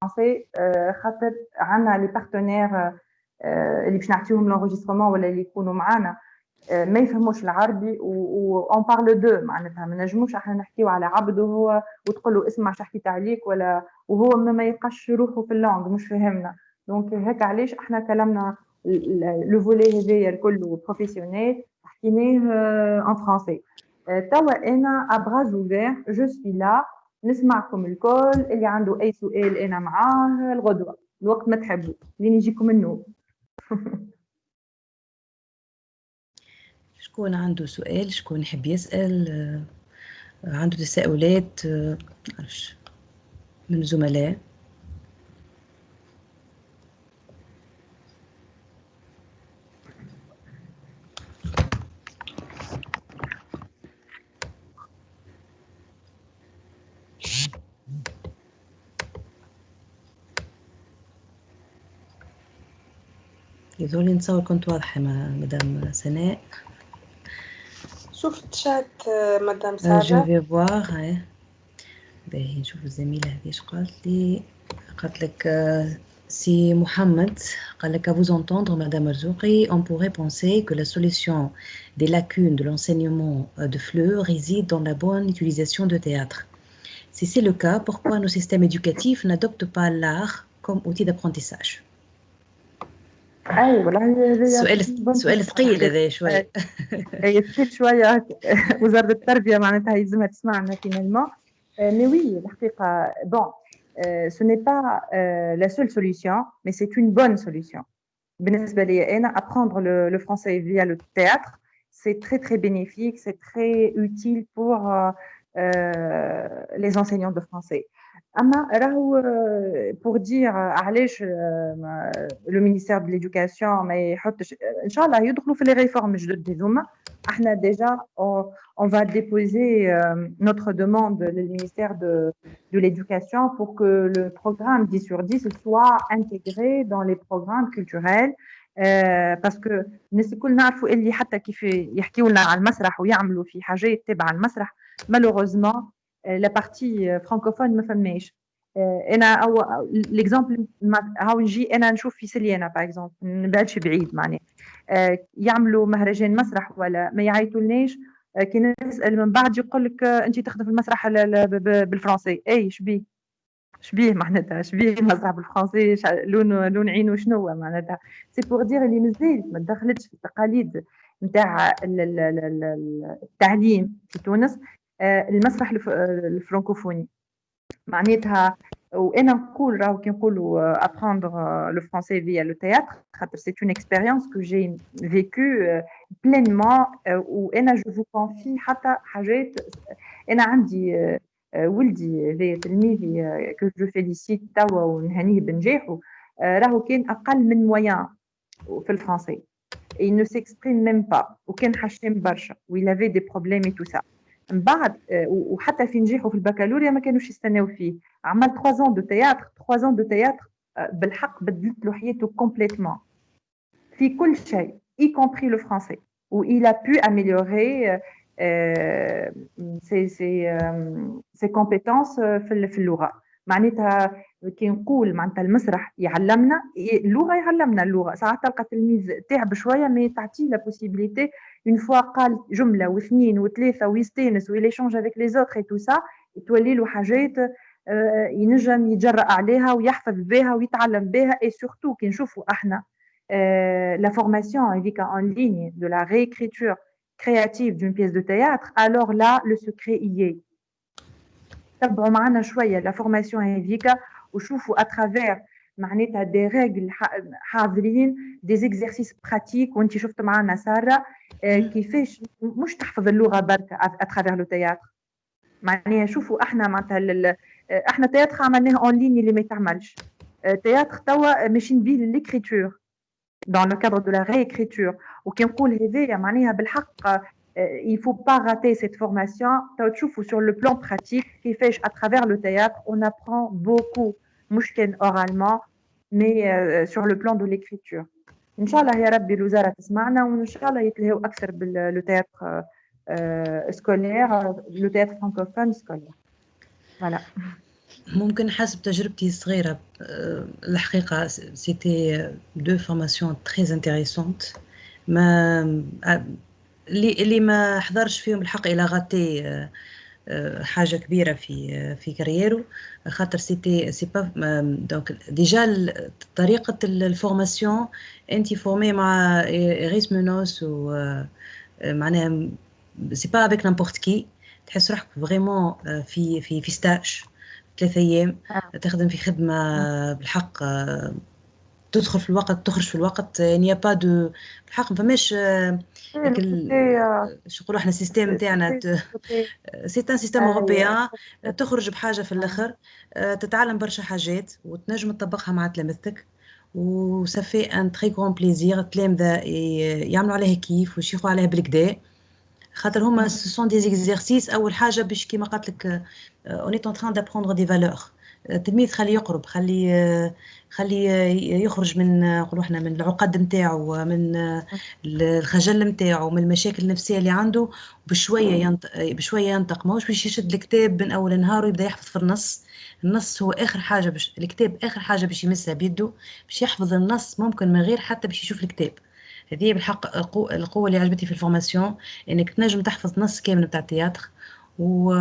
français خاطر عندنا les partenaires اللي باش نعطيهم l'enregistrement ولا اللي يكونوا معانا ما يفهموش العربي و on parle d'eux معناتها ما نجموش احنا نحكيو على عبد وهو وتقول له اسمع شو حكيت عليك ولا وهو ما يلقاش روحه في اللونغ مش فهمنا دونك هيك علاش احنا كلامنا لو فولي هذايا الكل بروفيسيونيل حكيناه en français توا انا à bras ouverts je suis là نسمعكم الكل اللي عنده اي سؤال انا معاه الغدوه الوقت ما تحبوا لين يجيكم النوم. شكون عنده سؤال شكون يحب يسأل عنده تساؤلات معرفش من الزملاء يظهر لي نتصور كنت واضحة مدام سناء. شوف الشات مدام سارة. جو في فوار باهي نشوف الزميلة هذه اش قالت لي. قالت لك سي محمد قال لك à vous entendre madame Marzouqi on pourrait penser que la solution des lacunes de l'enseignement de FLE réside dans la bonne utilisation de théâtre. Si c'est le cas, pourquoi nos systèmes éducatifs n'adoptent pas l'art comme outil d'apprentissage? اي والله سؤال ثقيل هذا شويه. اي ثقيل شويه. وزاره التربيه معناتها يلزمها تسمعنا فينالمون. مي وي الحقيقه بون ce n'est pas la seule solution mais c'est une bonne solution. بالنسبه لي انا apprendre le français via le théâtre c'est très très bénéfique, c'est très utile pour les enseignants de français. اما راهو pour dire علاش le ministère de l'éducation ما يحطش ان شاء الله يدخلوا في les réformes جدد هذوما. احنا déjà on va déposer notre demande au ministère de l'éducation pour que le programme 10 sur 10 soit intégré dans les programmes culturels parce que الناس الكل نعرفوا اللي حتى كيف يحكيوا لنا على المسرح ويعملوا في حاجات تبع المسرح malheureusement la partie francophone ما فماش. انا او ليكزامبل هاو نجي انا نشوف في سليانه باغ اكزومبل ما بعدش بعيد معناه يعملوا مهرجان مسرح ولا ما يعيطولناش كي نسال من بعد يقول لك انت تخدم في المسرح بالفرنسي اي شبيه معناتها شبيه المسرح بالفرنسي لون عينه شنو معناتها سي بور دير اللي مازال ما دخلتش في التقاليد نتاع التعليم في تونس المسرح الفرنكوفوني معناتها. وانا نقول راهو كي نقولوا apprendre le français via le théâtre خاطر c'est une expérience que j'ai vécue pleinement وانا je vous confie حتى حاجات انا عندي ولدي هذا تلميذي que je félicite توا ونهنيه بنجاحه راهو كان اقل من مويان في الفرنسي il ne s'exprime même pas وكان حشام برشا il avait des problèmes et tout ça. من بعد وحتى في نجاحه في البكالوريا ما كانوش يستناو فيه عمل 3 ans de théâtre 3 ans de théâtre بالحق بدلت له حياته complètement في كل شيء y compris le français où il a pu améliorer ses compétences في اللغة. معناتها كي نقول معناتها المسرح يعلمنا اللغة يعلمنا اللغة. ساعات تلقى تلميذ تعب شوية ما تعطيه لا possibilité une fois قال جملة واثنين وثلاثة ويستانس ويل échange avec les autres et tout ça تولي له حاجات ينجم يتجرأ عليها ويحفظ بها ويتعلم بها. et surtout كي نشوفوا احنا la formation avec en ligne de la réécriture créative d'une pièce de théâtre alors là le secret y est. تبعوا معنا شوية la formation avec وشوفوا à travers معناتها des règles حاضرين des exercices pratiques وانت شفت معنا سارة كيفاش مش تحفظ اللغة برك à travers le théâtre. معناها شوفوا احنا معناتها احنا تياتر عملناه اون لين اللي ما يتعملش تياتر توا ماشيين بيه l'écriture dans le cadre de la réécriture وكي نقول هذايا معناها بالحق il faut pas rater cette formation. تشوفوا sur le plan pratique كيفاش à travers le théâtre on apprend beaucoup مش كان oralement mais sur le plan de l'écriture. ان شاء الله يا ربي الوزاره تسمعنا وان شاء الله يتلهوا اكثر باللو تياتر scolaire le théâtre francophone scolaire. Voilà. ممكن حسب تجربتي الصغيرة الحقيقة c'était deux formations très intéressantes ما اللي ما حضرش فيهم الحق إلى غاتي حاجة كبيرة في كاريرو خاطر سي با دونك ديجا طريقة الفورماسيون انت فورمي مع غيس مونوس و معناها سي با افيك نامبورت كي تحس روحك فريمون في ستاج 3 أيام تخدم في خدمة بالحق تدخل في الوقت تخرج في الوقت يعني با دو بالحق ما فماش شو نقولوا احنا السيستم نتاعنا سي ان سيستم اوروبيان تخرج بحاجه في الاخر تتعلم برشا حاجات وتنجم تطبقها مع تلامذتك وسافي ان تري غران بليزير التلامذه يعملوا عليها كيف ويشيخوا عليها بالكدا خاطر هما سو سون دي زيكزارسيس اول حاجه باش كيما قالت لك اون ايت ان تران دابروندر دي فالور التلميذ خليه يقرب خليه يخرج من نقولوا احنا من العقد نتاعو من الخجل نتاعو من المشاكل النفسيه اللي عنده بشويه ينطق ماهوش باش يشد الكتاب من اول نهار ويبدا يحفظ في النص هو اخر حاجه الكتاب اخر حاجه باش يمسها بيده باش يحفظ النص ممكن من غير حتى باش يشوف الكتاب هذه بالحق القوه اللي عجبتني في الفورماسيون انك تنجم تحفظ نص كامل نتاع التياتر و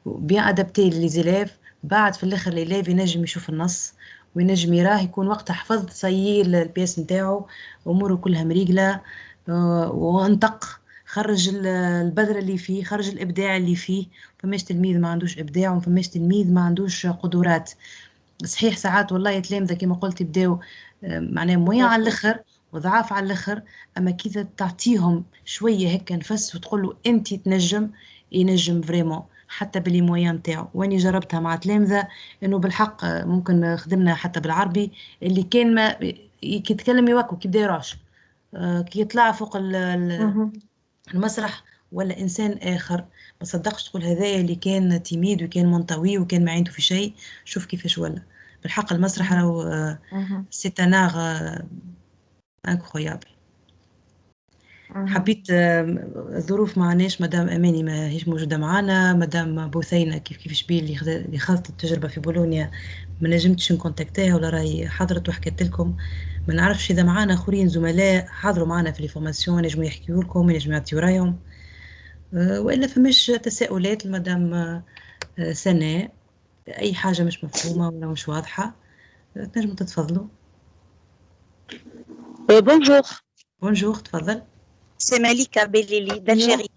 بيان ادابتي لي زيلاف بعد في الاخر ليلاف ينجم يشوف النص وينجم يراه يكون وقتها حفظ سيل البيس نتاعو اموره كلها مريقله وانطق خرج البذره اللي فيه خرج الابداع اللي فيه فماش تلميذ ما عندوش ابداع وفماش تلميذ ما عندوش قدرات صحيح ساعات والله تلامذه كما قلت يبداو معناها مويا على الاخر وضعاف على الاخر اما كي تعطيهم شويه هكا نفس وتقول له انت تنجم ينجم فريمون حتى باللي مويان نتاعو واني جربتها مع تلامذه انه بالحق ممكن خدمنا حتى بالعربي اللي كان ما كي يتكلم يوكو كي بدا يراش كي يطلع فوق المسرح ولا انسان اخر ما صدقش تقول هذايا اللي كان تيميد وكان منطوي وكان ما عنده في شيء شوف كيفاش ولا بالحق المسرح راهو سي ان ار انكرويابل حبيت الظروف معناش مدام اماني ما هيش موجوده معنا مدام بوثينه كيف شبيل اللي خاضت التجربه في بولونيا ما نجمتش نكونتاكتيها ولا راهي حضرت وحكيت لكم ما نعرفش اذا معنا اخرين زملاء حضروا معنا في الفورماسيون ينجموا يحكيوا لكم ينجموا يعطيوا رايهم والا فماش تساؤلات لمدام سناء اي حاجه مش مفهومه ولا مش واضحه تنجموا تتفضلوا. بونجور تفضل. C'est Malika Belili d'Algérie.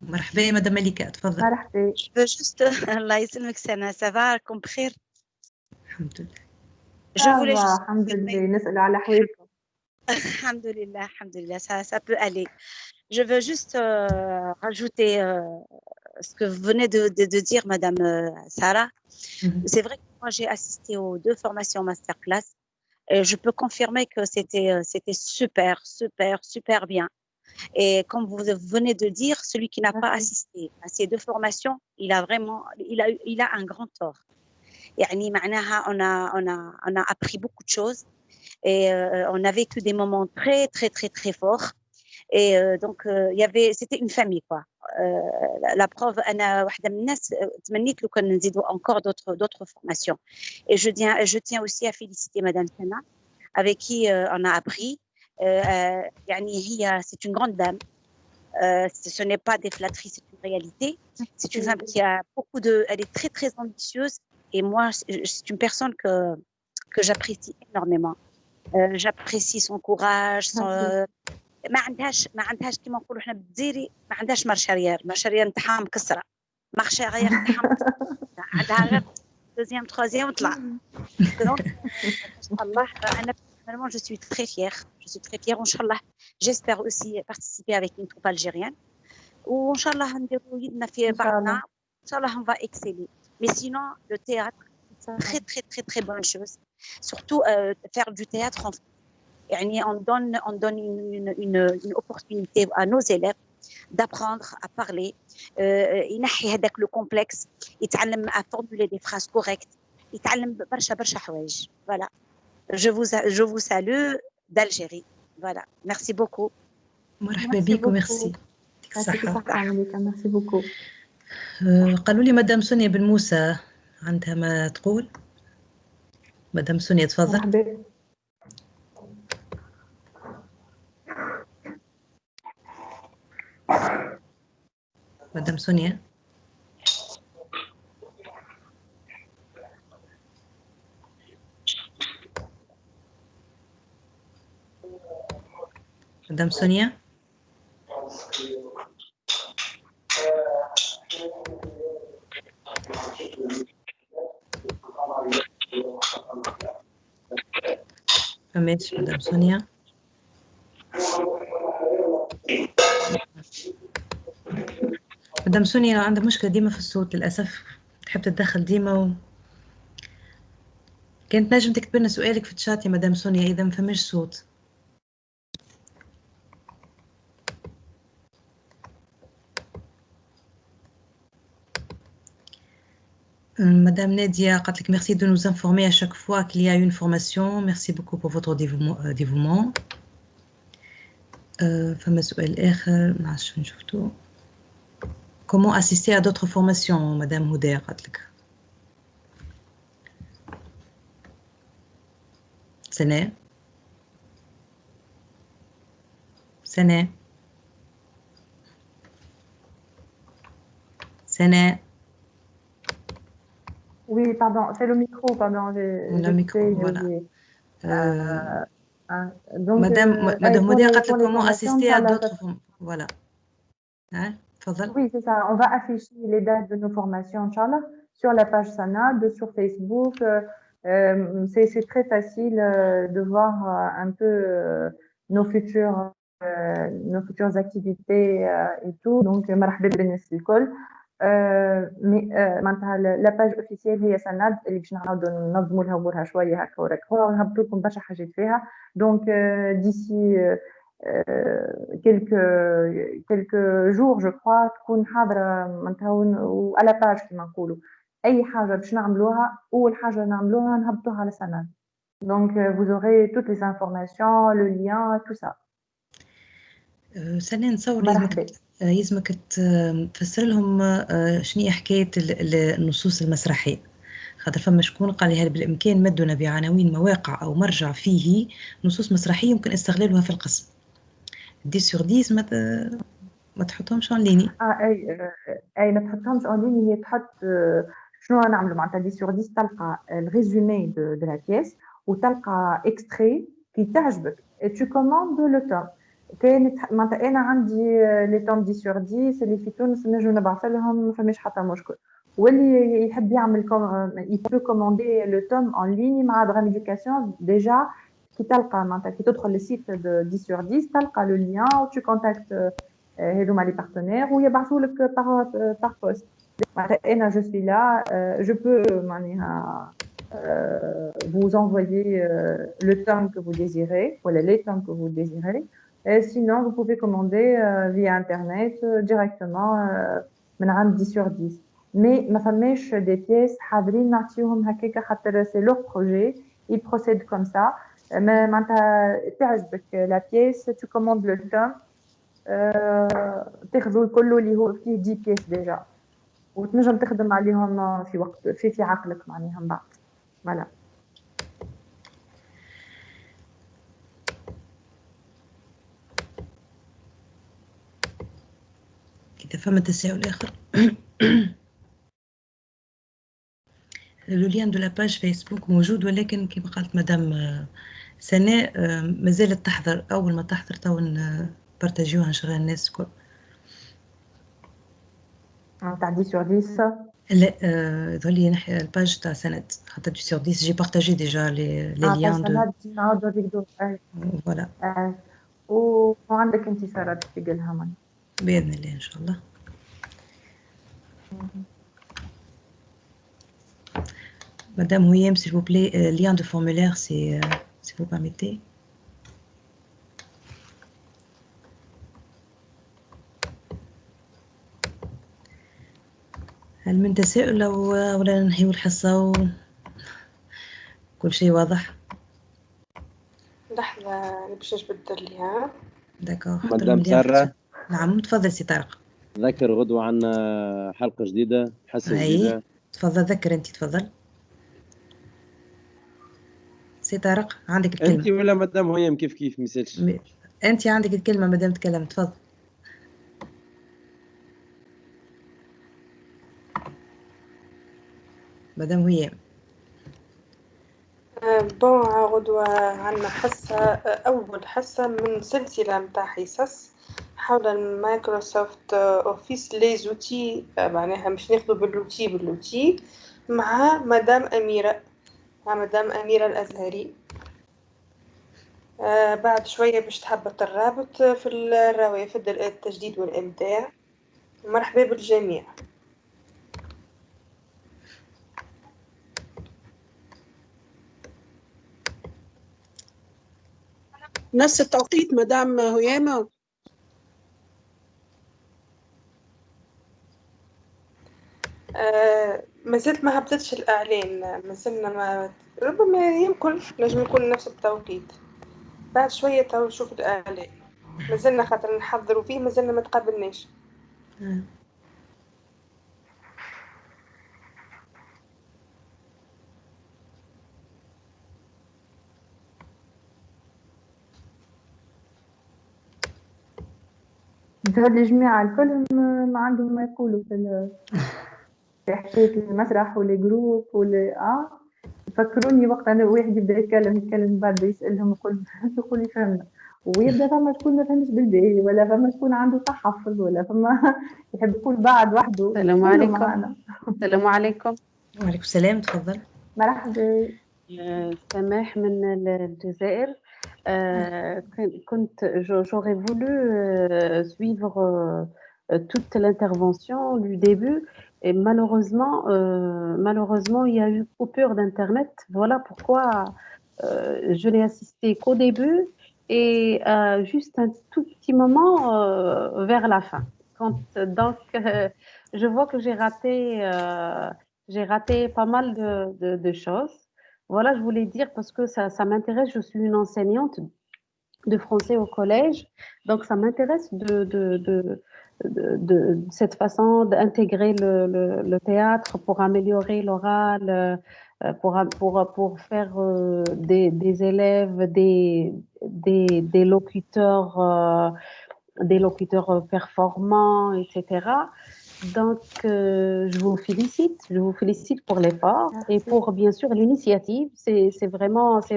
مرحبا مدام مليكة تفضل. مرحبا. Je veux juste الله يسلمك سنة ça va راكم بخير؟ الحمد لله. Je voulais juste الحمد لله نسأل على حوالكم. الحمد لله ça peut aller. Je veux juste rajouter ce que vous venez de dire madame Sarah. C'est vrai que moi j'ai assisté aux 2 formations masterclass et je peux confirmer que c'était super bien. Et comme vous venez de dire, celui qui n'a pas assisté à ces 2 formations, il a un grand tort. يعني معناها on a appris beaucoup de choses et on a vécu des moments très forts et donc c'était une famille quoi. La preuve أنا واحدة من الناس تمنيت لو كان نزيدوا encore d'autres formations et je tiens aussi à féliciter madame Sana avec qui on a appris. C'est une grande dame. Ce n'est pas des flatteries, c'est une réalité. C'est une femme qui a elle est très ambitieuse et moi c'est une personne que j'apprécie énormément. J'apprécie son courage, ما عندهاش كما نقولوا احنا بالجزائري ما عندهاش مارشاريير نتاعها مكسره مارشاريير نتاعها عندها غير دوزيام تروازيام وطلع. الله انا personnellement je suis très fière Inch'Allah. J'espère aussi participer avec une troupe algérienne ou Inch'Allah نديروا يدنا في بعضنا Inch'Allah on va exceller. Mais sinon le théâtre c'est très bonne chose, surtout faire du théâtre en يعني on donne une opportunité à nos élèves d'apprendre à parler, ينحي هذاك le complexe, يتعلم à formuler des phrases correctes, يتعلم برشا حوايج. Voilà. Je vous salue d'Algérie. Voilà. Merci beaucoup. مرحبا بك وميرسي. Merci beaucoup. قالوا لي مدام سونيا بن موسى عندها ما تقول؟ مدام سونيا تفضل. مرحبا. مدام سونيا. مدام سونيا. فماشي مدام سونيا. مدام سونيا عندها مشكلة ديما في الصوت للأسف، تحب تتدخل ديما كانت نجم تكتب لنا سؤالك في الشات يا مدام سونيا إذا ما فماش صوت. Madame Nadia, merci de nous informer à chaque fois qu'il y a une formation. Merci beaucoup pour votre dévouement. Comment assister à d'autres formations, Madame Houder? Sene. Oui, pardon, c'est le micro, pardon. Le micro, voilà. Donc, Madame Houder, comment assister à d'autres formations? Voilà. Hein? Oui, c'est ça. On va afficher les dates de nos formations, Inch'Allah, sur la page Sanad, sur Facebook. C'est très facile de voir un peu nos futures activités et tout. Donc, marhaba بالناس الكل. Mais la page officielle هي سند اللي باش نعاودوا ننظموا لها امورها شويه هكا وركبوها ونهبطوا لكم برشا حاجات فيها. Donc d'ici quelques jours je crois تكون حاضره معناتها وعلى باج كما نقولوا اي حاجه باش نعملوها اول حاجه نعملوها نهبطوها على سند. Donc vous aurez toutes les informations, le lien, tout ça. سنة نصور لازمك تفسر لهم شنو هي حكاية النصوص المسرحية، خاطر فما شكون قال لي هل بالإمكان مدنا بعناوين مواقع أو مرجع فيه نصوص مسرحية يمكن استغلالها في القسم. 10 sur 10 ما تحطهمش اون ليني. اي ما تحطهمش اون ليني، هي تحط شنو نعملوا معناتها 10 sur 10 تلقى الريزومي دو لا بيس وتلقى اكستري كي تعجبك tu commandes le tome. كانت معناتها انا عندي لي توم 10 sur 10 اللي في تونس نجم نبعث لهم ما فماش حتى مشكل، واللي يحب يعمل يبو كوموندي لو توم اون ليني مع درام إدوكاسيون ديجا. كي تلقى معناتها كي تدخل للسيت دو 10 sur 10 تلقى لو لين و tu contactes هذوما لي بارتنير ويبعثوا لك par poste. معناتها انا جو سوي لا جو بو معناها vous envoyer le tome que vous désirez, voilà les tomes que vous désirez. Et sinon, vous pouvez commander via Internet directement من عند 10 sur 10. Mais ما فماش des pièces حاضرين نعطيوهم هكاك خاطر c'est leur projet, ils procèdent comme ça. معناتها تعجبك la pièce, tu commandes le tome, تاخذوا كله اللي هو فيه 10 pièces déjà. وتنجم تخدم عليهم في وقت في عقلك معناها من بعد. Voilà. إذا فما تساؤل آخر لو لين دو لا باج فيسبوك موجود، ولكن كما قالت مدام سناء مازالت تحضر، أول ما تحضر تو بارتاجيوها نشرها الناس الكل. تاع 10 sur 10 لا ذولي نحي الباج تاع سند خاطر 10 sur 10 جي بارتاجي ديجا لي ليان دو نعاودو نريدو فوالا. وعندك انت سارة باش تلقالها معي بإذن الله إن شاء الله. Madame Huyem, s'il vous plaît, lien de formulaire, si vous permettez. هل من تساؤل ولا ننهيو الحصة كل شيء واضح؟ لحظة باش نبدل ليها. داكور. مدام سارة. نعم تفضل سي طارق. ذكر غدوة عنا حلقة جديدة، حصة جديدة. تفضل ذكر أنت تفضل. سي طارق عندك الكلمة. أنت ولا مدام هيام كيف ما سالتش. أنت عندك الكلمة مدام تكلمت تفضل. مدام هيام. بون غدوة عنا حصة، أول حصة من سلسلة متاع حصص حول المايكروسوفت أوفيس لي زوتي، معناها مش ناخدو باللوتي مع مدام أميرة الأزهري. بعد شوية باش تحبط الرابط في الروافد التجديد والإبداع. مرحبا بالجميع. نفس التوقيت مدام هيامة؟ ما زلت ما هبطتش الإعلان، ما زلنا ما ربما يمكن نجم يكون نفس التوقيت. بعد شوية تو نشوف الإعلان، ما زلنا خاطر نحضروا فيه، ما زلنا ما تقابلناش. ظهر لي جماعة الكل ما عندهم ما يقولوا في حكاية المسرح واللي جروب واللي فكروني وقت أنا واحد يبدأ يتكلم بعد يسألهم يقول لي فهمنا، ويبدأ فما شكون ما فهمش بالباهي، ولا فما شكون عنده تحفظ، ولا فما يحب يقول بعد وحده. السلام عليكم. السلام عليكم. وعليكم السلام تفضل. مرحبا. سماح من الجزائر. J'aurais voulu suivre toute l'intervention du début et malheureusement il y a eu coupure d'internet. Voilà pourquoi je n'ai assisté qu'au début et juste un tout petit moment vers la fin. Donc je vois que j'ai raté pas mal de choses. Voilà, je voulais dire parce que ça m'intéresse. Je suis une enseignante de français au collège, donc ça m'intéresse de cette façon d'intégrer le théâtre pour améliorer l'oral, pour faire des élèves, des locuteurs performants, etc. Donc, je vous félicite pour l'effort et pour bien sûr l'initiative. C'est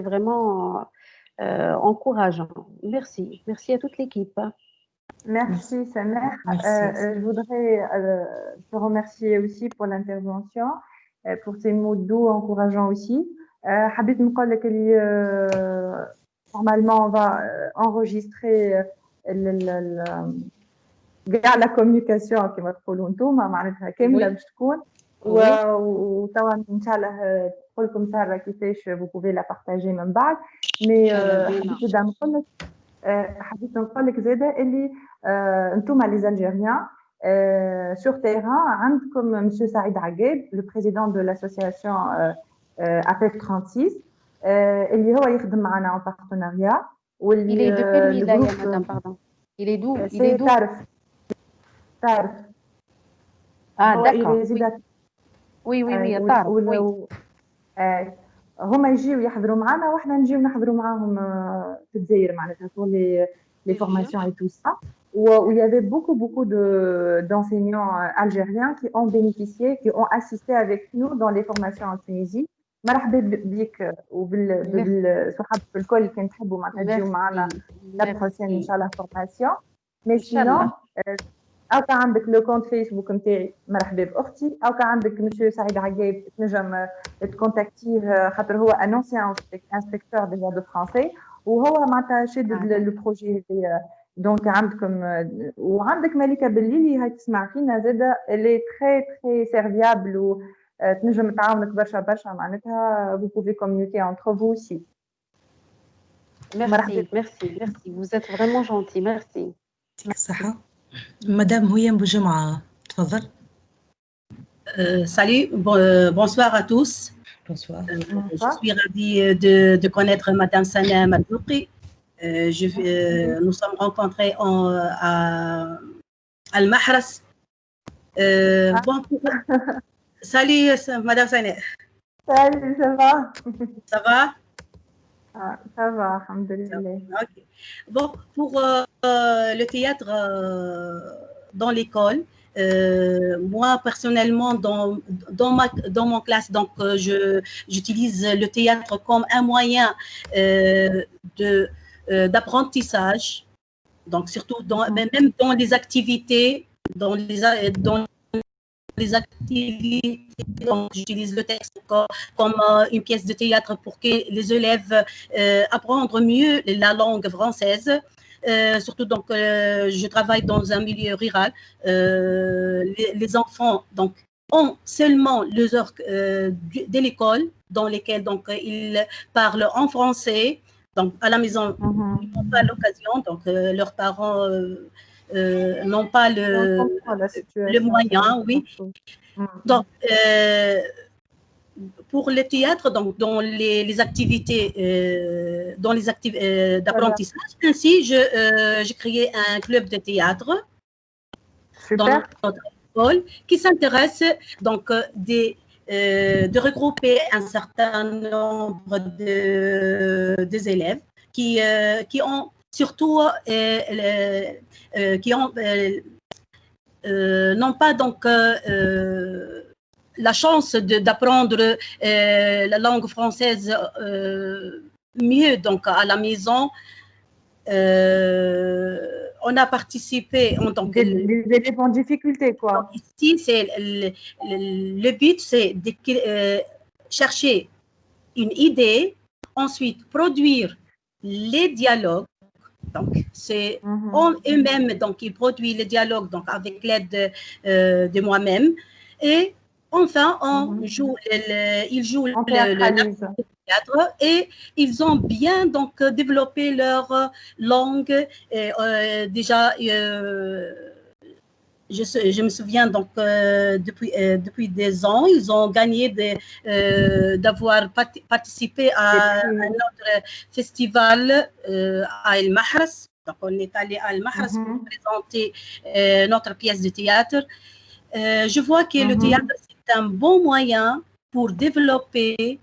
vraiment encourageant. Merci à toute l'équipe. Merci Samir. Je voudrais te remercier aussi pour l'intervention, pour tes mots doux, encourageants aussi. حبيت نقول لك اللي normalement on va enregistrer كاع لا كوميونيكاسيون كما تقولوا نتوما معناتها كامله باش تكون، وتوا ان شاء الله تقول لكم ساره كيفاش vous pouvez la partager من بعد. مي حبيت نقول لك زاده اللي انتوما لي زالجيريان سور تيران عندكم مسيو سعيد عقاب لو بريزيدون دو لاسوسياسيون APEF 36 اللي هو يخدم معنا en partenariat. واللي il est de quelle ville là madame, pardon? Il est d'où? تعرف d'accord. Oui تعرف. هما يجيو يحضروا معنا واحنا نجيو نحضروا معاهم في الجزائر معناتها pour les formations et tout ça. où il y avait beaucoup d'enseignants algériens qui ont bénéficié, qui ont assisté avec nous dans les formations en Tunisie. مرحبا بك وبالصحاب الكل كان تحبوا معناتها تجيو معنا la prochaine ان شاء الله formation. mais sinon أو كان عندك لو كونت فيسبوك نتاعي مرحبا بأختي، أو كان عندك مسيو سعيد عقاب تنجم تكونتاكتيه خاطر هو ان انسيان انسبكتور ديجا دو فرونسي وهو معناتها شادد لو بروجي هذايا. دونك عندكم وعندك ملكه بالليلي هاي تسمع فينا زاده اللي تري سيرفيابل وتنجم تعاونك برشا معناتها vous pouvez communiquer entre vous aussi. Merci, vous êtes vraiment gentil, merci. صحة. Madame Houyam Boujem'a, تفضل. Salut, bonsoir à tous. Bonsoir. Je suis ravie de connaître Madame Sana Madouki. Nous sommes rencontrés à Al-Mahras. Salut, Madame Sané. Salut, ça va? Ça va? Ah, ça va, alhamdoulilah. Ok. Bon, pour le théâtre dans l'école, moi personnellement, dans mon classe, donc j'utilise le théâtre comme un moyen d'apprentissage, donc surtout même dans les activités, dans les activités, donc j'utilise le texte comme une pièce de théâtre pour que les élèves apprennent mieux la langue française. Surtout donc je travaille dans un milieu rural. Les enfants donc ont seulement les heures de l'école dans lesquelles donc ils parlent en français. Donc à la maison, ils n'ont pas l'occasion, donc leurs parents n'ont pas le moyen, oui. Donc, pour le théâtre, donc dans les activités, d'apprentissage, ainsi, j'ai créé un club de théâtre dans notre école qui s'intéresse donc de regrouper un certain nombre des élèves qui ont surtout qui ont n'ont pas donc la chance d'apprendre la langue française mieux donc à la maison. On a participé en tant que des élèves en difficulté, quoi. Ici, c'est le but, c'est de chercher une idée, ensuite produire les dialogues. Donc, c'est eux-mêmes, donc ils produisent les dialogues donc avec l'aide de moi-même. Et enfin, ils jouent le théâtre et ils ont bien donc développé leur langue. Et, déjà, je me souviens donc depuis des ans, ils ont gagné d'avoir participé à un autre festival à El Mahras. Donc on est allé à El Mahras pour présenter notre pièce de théâtre. Je vois que le théâtre c'est un bon moyen pour développer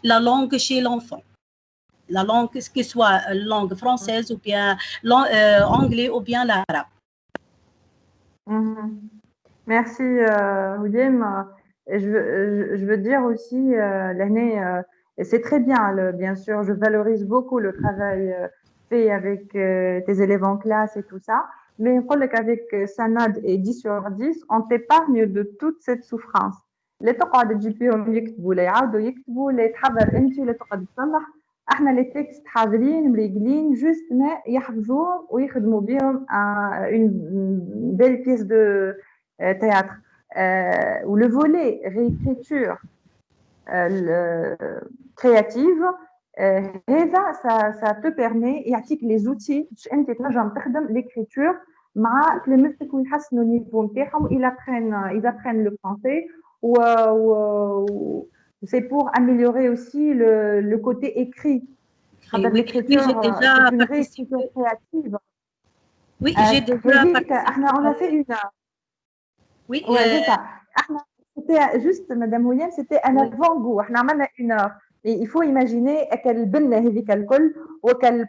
la langue chez l'enfant. La langue, que ce soit langue française ou bien anglais ou bien l'arabe. Merci, William. Je veux dire aussi, l'année, et c'est très bien, bien sûr, je valorise beaucoup le travail fait avec tes élèves en classe et tout ça, mais avec Sanad et 10 sur 10, on t'épargne de toute cette souffrance. لا تقعد تجيب فيهم يكتبوا لا يعاودوا يكتبوا لا تحضر انت لا تقعد تصلح احنا لي تكست حاضرين مريقلين جوست ما يحفظوهم ويخدموا بهم une belle pièce de théâtre ou le volet réécriture créative ça te permet يعطيك les outils باش انت تنجم تخدم l'écriture مع تلامذتك ويحسنوا النيفو نتاعهم ils apprennent le français ou c'est pour améliorer aussi le côté écrit. L'écriture, c'est une réécriture créative. Oui, j'ai déjà participé. On a fait une. Oui, c'est ça. C'était juste, Madame William, c'était un avant-goût. On a fait 1 heure. Et il faut imaginer quel بنة هذيك الكل وكل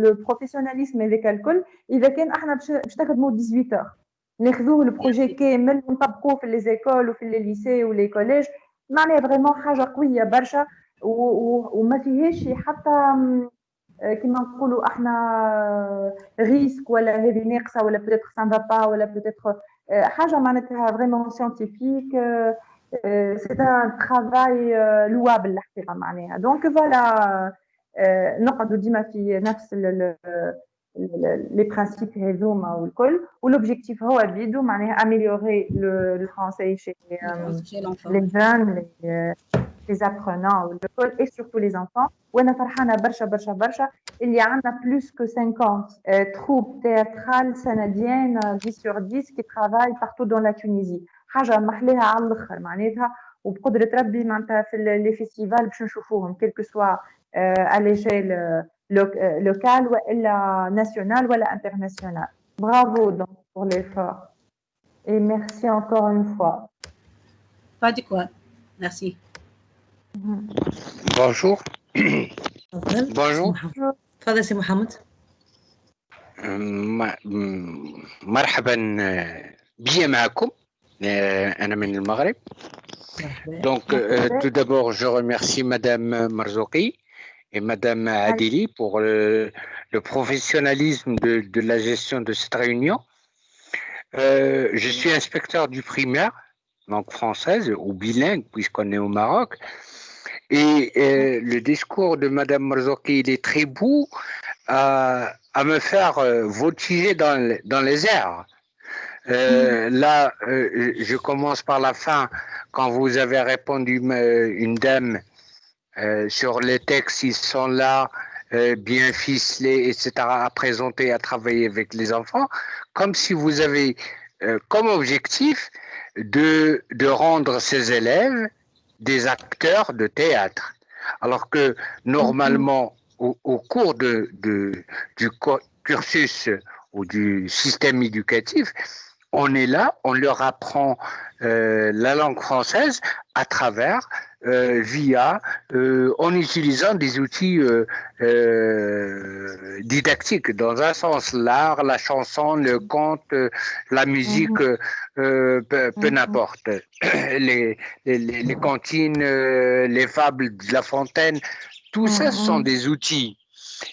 le professionnalisme هذيك الكل إذا كان احنا باش نخدموا 18 heures. ناخذوه البروجي كامل ونطبقوه في لي زيكول وفي لي ليسي ولي كوليج معناها فريمون حاجه قويه برشا وما فيهاش حتى كيما نقولوا احنا ريسك ولا هذه ناقصه ولا بوتيتر سان با ولا بوتيتر حاجه معناتها فريمون سيانتيفيك سي ان ترافاي لوابل الحقيقه معناها دونك فوالا نقعدوا ديما في نفس les principes هذوما والكل والobjectif هو بيدو معناها améliorer le français chez les jeunes les apprenants والكل et surtout les enfants وانا فرحانه برشا اللي عندنا plus que 50 troupes théâtrales sanadiennes 10 sur 10 qui travaillent partout dans la Tunisie حاجه محليها على الاخر معناتها وبقدره ربي معناتها في les festivals باش نشوفوهم quel que soit à l'échelle locale ou nationale ou internationale. Bravo donc pour l'effort. Et merci encore une fois. Pas de quoi. Merci. Bonjour. تفضل. Bonjour. تفضل سي محمد. مرحبا بيا معكم. أنا من المغرب. Donc, tout d'abord, je remercie Madame Marzouki et Madame Adili pour le professionnalisme de la gestion de cette réunion. Je suis inspecteur du primaire, langue française ou bilingue, puisqu'on est au Maroc. Et le discours de Madame Marzouki, il est très beau à me faire voltiger dans les airs. Là, je commence par la fin, quand vous avez répondu une dame sur les textes, ils sont là, bien ficelés, etc., à présenter, à travailler avec les enfants, comme si vous avez comme objectif de rendre ces élèves des acteurs de théâtre. Alors que normalement, au cours du cursus ou du système éducatif, on est là, on leur apprend la langue française à travers, en utilisant des outils didactiques, dans un sens, l'art, la chanson, le conte, la musique, peu n'importe, les cantines, les fables de La Fontaine, tout ça sont des outils.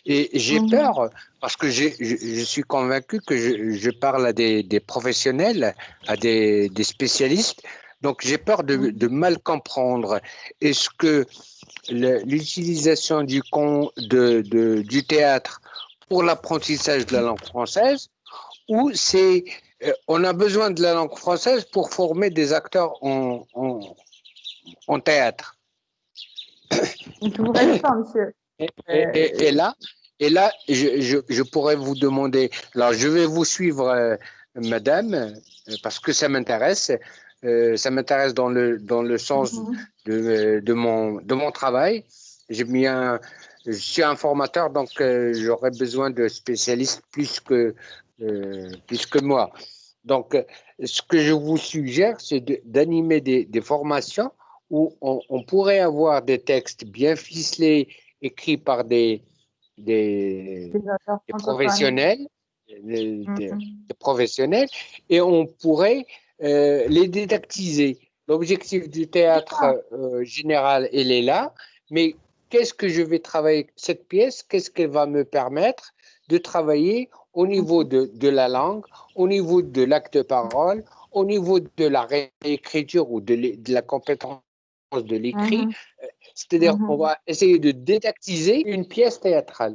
Et j'ai peur, parce que je suis convaincu que je parle à des professionnels, à des spécialistes, donc j'ai peur de mal comprendre. Est-ce que l'utilisation du théâtre pour l'apprentissage de la langue française, ou c'est on a besoin de la langue française pour former des acteurs en théâtre? Je vous réponds, monsieur. Et là, je pourrais vous demander, alors je vais vous suivre, madame, parce que ça m'intéresse dans le sens de mon travail. Je suis un formateur, donc j'aurais besoin de spécialistes plus que moi. Donc, ce que je vous suggère, c'est d'animer des formations où on pourrait avoir des textes bien ficelés, écrits par des professionnels, des professionnels, et on pourrait les didactiser. L'objectif du théâtre général, il est là, mais qu'est-ce que je vais travailler cette pièce? Qu'est-ce qu'elle va me permettre de travailler au niveau de la langue, au niveau de l'acte parole, au niveau de la réécriture ou de la compétence de l'écrit? C'est-à-dire qu'on va essayer de didactiser une pièce théâtrale.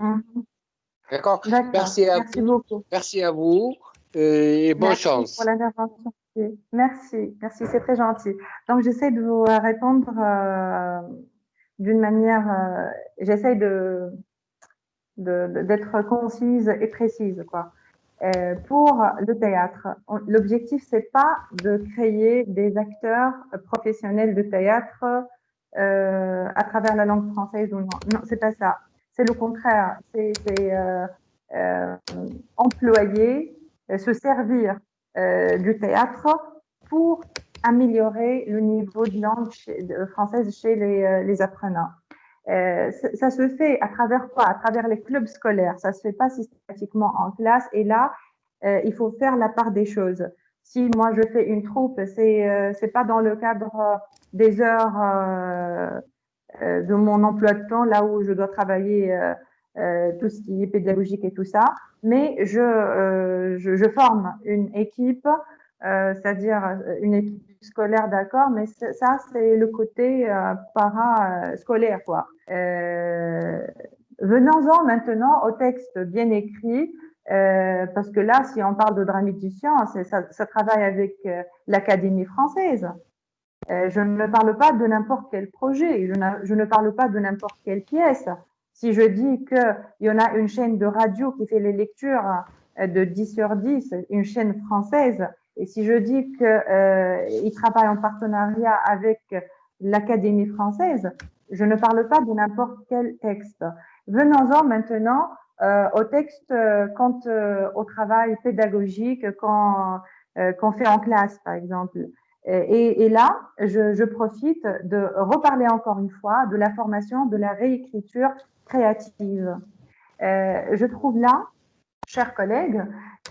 D'accord? Merci beaucoup. Merci à vous et bonne chance. Pour l'intervention. Merci, c'est très gentil. Donc, j'essaie de vous répondre d'une manière, j'essaie d'être concise et précise, quoi. Pour le théâtre, l'objectif, c'est pas de créer des acteurs professionnels de théâtre à travers la langue française ou non. Non, c'est pas ça. C'est le contraire. C'est employer, se servir du théâtre pour améliorer le niveau de langue française chez les apprenants. Ça se fait à travers quoi? À travers les clubs scolaires. Ça se fait pas systématiquement en classe. Et là, il faut faire la part des choses. Si moi je fais une troupe, c'est pas dans le cadre des heures de mon emploi de temps, là où je dois travailler tout ce qui est pédagogique et tout ça, mais je forme une équipe, c'est-à-dire une équipe scolaire, d'accord, mais ça c'est le côté para-scolaire, quoi. Venons-en maintenant au texte bien écrit, parce que là, si on parle de dramaticiens, ça travaille avec l'Académie française. Je ne parle pas de n'importe quel projet, je ne parle pas de n'importe quelle pièce. Si je dis qu'il y en a une chaîne de radio qui fait les lectures de 10 sur 10, une chaîne française, et si je dis qu'il travaille en partenariat avec l'Académie française, je ne parle pas de n'importe quel texte. Venons-en maintenant au texte au travail pédagogique, quand qu'on fait en classe, par exemple. Et là, je profite de reparler encore une fois de la formation de la réécriture créative. Je trouve là, chers collègues,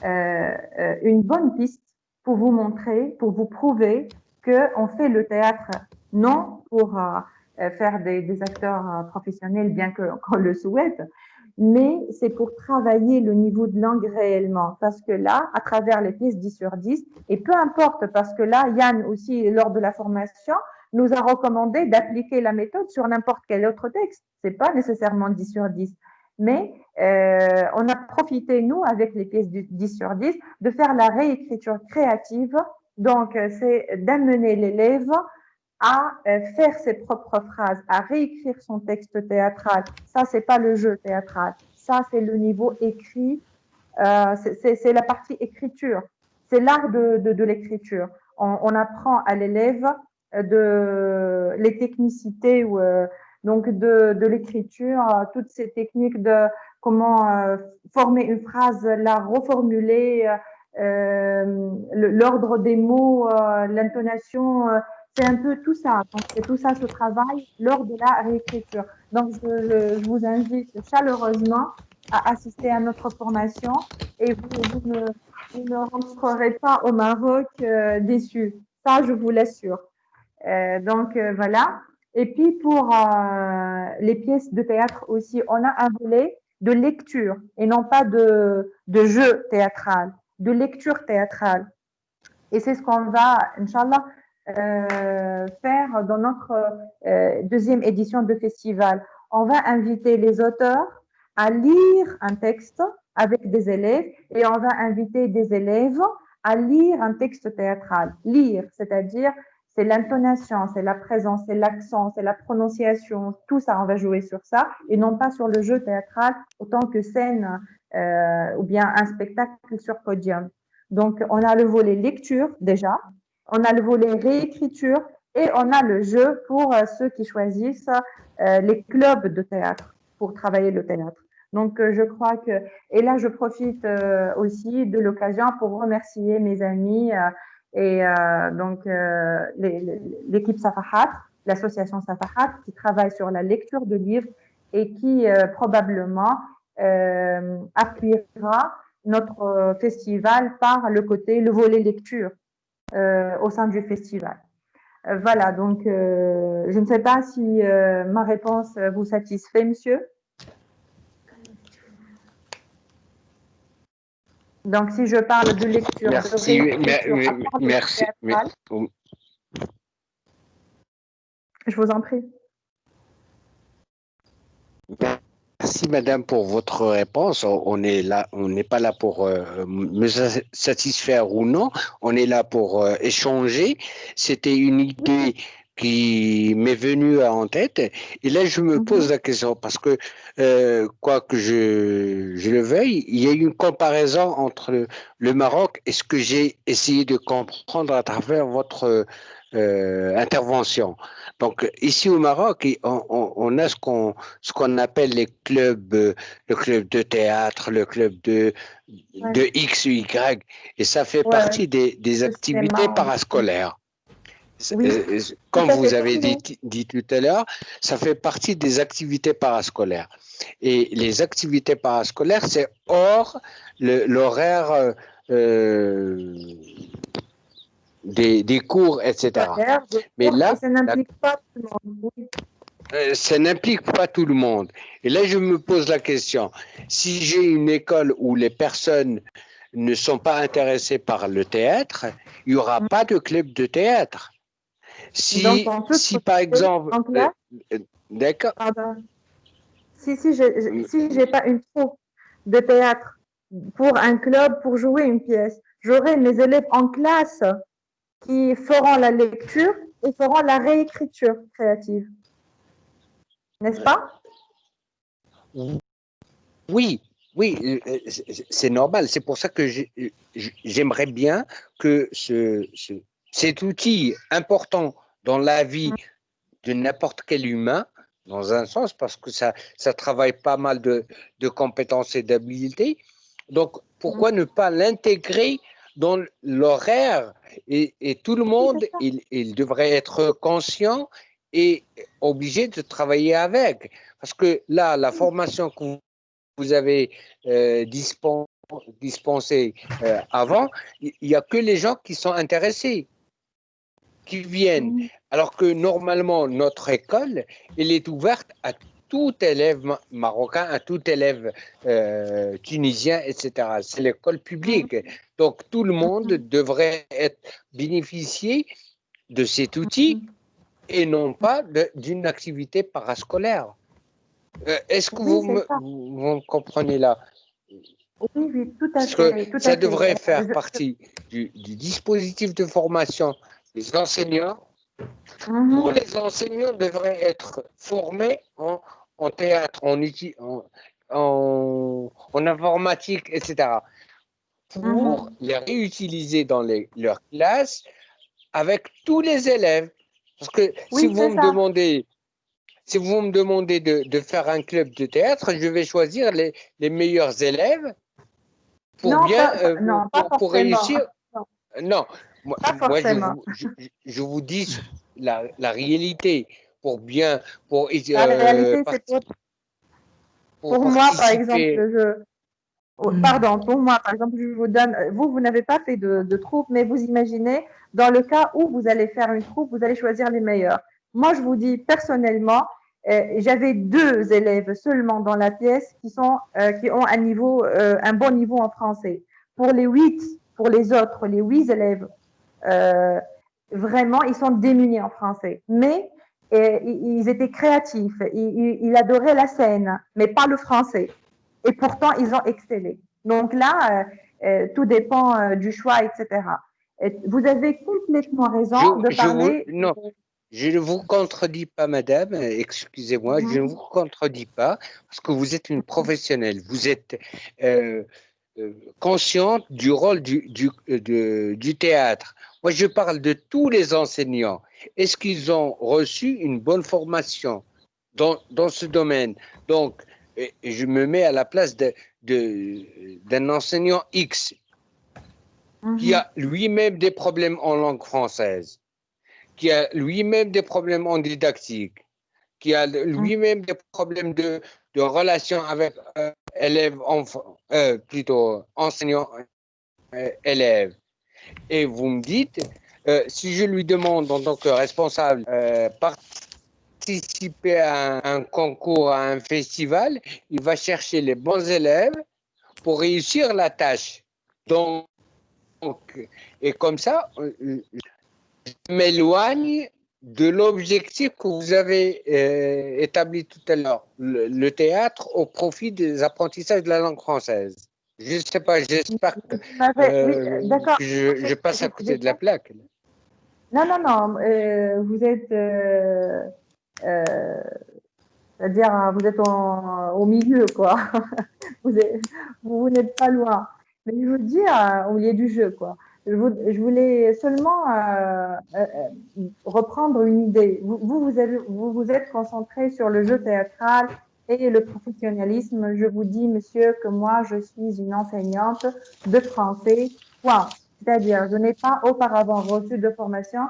une bonne piste pour vous montrer, pour vous prouver qu'on fait le théâtre non pour faire des acteurs professionnels, bien qu'on le souhaite, mais c'est pour travailler le niveau de langue réellement. Parce que là, à travers les pièces 10 sur 10, et peu importe, parce que là, Yann aussi, lors de la formation, nous a recommandé d'appliquer la méthode sur n'importe quel autre texte. C'est pas nécessairement 10 sur 10. Mais on a profité, nous, avec les pièces du 10 sur 10, de faire la réécriture créative. Donc, c'est d'amener l'élève à faire ses propres phrases, à réécrire son texte théâtral. Ça, c'est pas le jeu théâtral. Ça, c'est le niveau écrit. C'est la partie écriture. C'est l'art de l'écriture. On apprend à l'élève de les technicités ou donc de l'écriture, toutes ces techniques de comment former une phrase, la reformuler, l'ordre des mots, l'intonation, c'est un peu tout ça. Donc, c'est tout ça ce travail lors de la réécriture. Donc, je vous invite chaleureusement à assister à notre formation et vous ne rentrerez pas au Maroc déçus. Ça, je vous l'assure. Donc, voilà. Et puis, pour les pièces de théâtre aussi, on a un volet de lecture et non pas de jeu théâtral, de lecture théâtrale. Et c'est ce qu'on va, Inch'Allah, faire dans notre deuxième édition de festival. On va inviter les auteurs à lire un texte avec des élèves et on va inviter des élèves à lire un texte théâtral. Lire, c'est-à-dire c'est l'intonation, c'est la présence, c'est l'accent, c'est la prononciation, tout ça, on va jouer sur ça et non pas sur le jeu théâtral autant que scène ou bien un spectacle sur podium. Donc, on a le volet lecture déjà, on a le volet réécriture et on a le jeu pour ceux qui choisissent les clubs de théâtre pour travailler le théâtre. Donc, je crois que... Et là, je profite aussi de l'occasion pour remercier mes amis et donc l'équipe Safahat, l'association Safahat, qui travaille sur la lecture de livres et qui probablement appuiera notre festival par le volet lecture au sein du festival. Voilà, donc je ne sais pas si ma réponse vous satisfait, monsieur. Donc, si je parle de lecture, merci, de réécriture, merci. Je vous en prie. Merci madame pour votre réponse. On est là, on n'est pas là pour me satisfaire ou non. On est là pour échanger. C'était une idée qui m'est venue en tête. Et là, je me pose la question parce que quoi que je le veuille, il y a une comparaison entre le Maroc et ce que j'ai essayé de comprendre à travers votre intervention. Donc ici au Maroc, on a ce qu'on appelle les clubs, le club de théâtre, le club de X ou Y, et ça fait partie des activités parascolaires. Oui. Comme vous avez dit tout à l'heure, ça fait partie des activités parascolaires. Et les activités parascolaires, c'est hors l'horaire des cours, etc. Mais là, ça n'implique pas tout le monde. Ça n'implique pas tout le monde. Et là, je me pose la question, si j'ai une école où les personnes ne sont pas intéressées par le théâtre, il n'y aura pas de club de théâtre. Si par exemple... D'accord. Si j'ai pas une troupe de théâtre pour un club, pour jouer une pièce, j'aurai mes élèves en classe qui feront la lecture et feront la réécriture créative. N'est-ce pas? Oui, c'est normal. C'est pour ça que j'aimerais bien que cet outil important dans la vie de n'importe quel humain, dans un sens, parce que ça travaille pas mal de compétences et d'habilités. Donc, pourquoi ne pas l'intégrer dans l'horaire et tout le monde, il devrait être conscient et obligé de travailler avec. Parce que là, la formation que vous avez dispensée avant, il n'y a que les gens qui sont intéressés qui viennent. Alors que normalement, notre école, elle est ouverte à tout élève marocain, à tout élève tunisien, etc. C'est l'école publique. Donc, tout le monde devrait être bénéficié de cet outil et non pas d'une activité parascolaire. Est-ce que vous me comprenez là? Oui, tout à Parce que fait. ça devrait faire partie du dispositif de formation des enseignants. Tous les enseignants devraient être formés en théâtre, en informatique, etc. pour les réutiliser dans leurs classes avec tous les élèves. Parce que si vous me demandez de faire un club de théâtre, je vais choisir les meilleurs élèves pour pour réussir. Non, moi je vous dis la réalité pour bien la réalité, c'est pour moi, par exemple, pour moi, par exemple, je vous donne, vous n'avez pas fait de troupe, mais vous imaginez, dans le cas où vous allez faire une troupe, vous allez choisir les meilleurs. Moi, je vous dis personnellement, j'avais 2 élèves seulement dans la pièce qui ont un bon niveau en français. Pour les 8 élèves, vraiment, ils sont démunis en français. Mais ils étaient créatifs, ils adoraient la scène, mais pas le français. Et pourtant, ils ont excellé. Donc là, tout dépend du choix, etc. Vous avez complètement raison de parler. Non, je ne vous contredis pas, madame, excusez-moi, je ne vous contredis pas, parce que vous êtes une professionnelle, vous êtes consciente du rôle du théâtre. Moi, je parle de tous les enseignants. Est-ce qu'ils ont reçu une bonne formation dans ce domaine? Donc, je me mets à la place d'un enseignant X qui a lui-même des problèmes en langue française, qui a lui-même des problèmes en didactique, qui a lui-même des problèmes de relation avec plutôt enseignant-élève. Et vous me dites, si je lui demande en tant que responsable participer à un concours, à un festival, il va chercher les bons élèves pour réussir la tâche. Donc, et comme ça, je m'éloigne de l'objectif que vous avez établi tout à l'heure, le théâtre au profit des apprentissages de la langue française. Je ne sais pas, j'espère que je passe à côté de la plaque. Non, vous êtes, c'est-à-dire, vous êtes au milieu, quoi. Vous n'êtes pas loin. Mais je veux dire, au milieu du jeu, quoi. Je voulais seulement reprendre une idée. Vous êtes concentré sur le jeu théâtral et le professionnalisme. Je vous dis, monsieur, que moi, je suis une enseignante de français, point. C'est-à-dire, je n'ai pas auparavant reçu de formation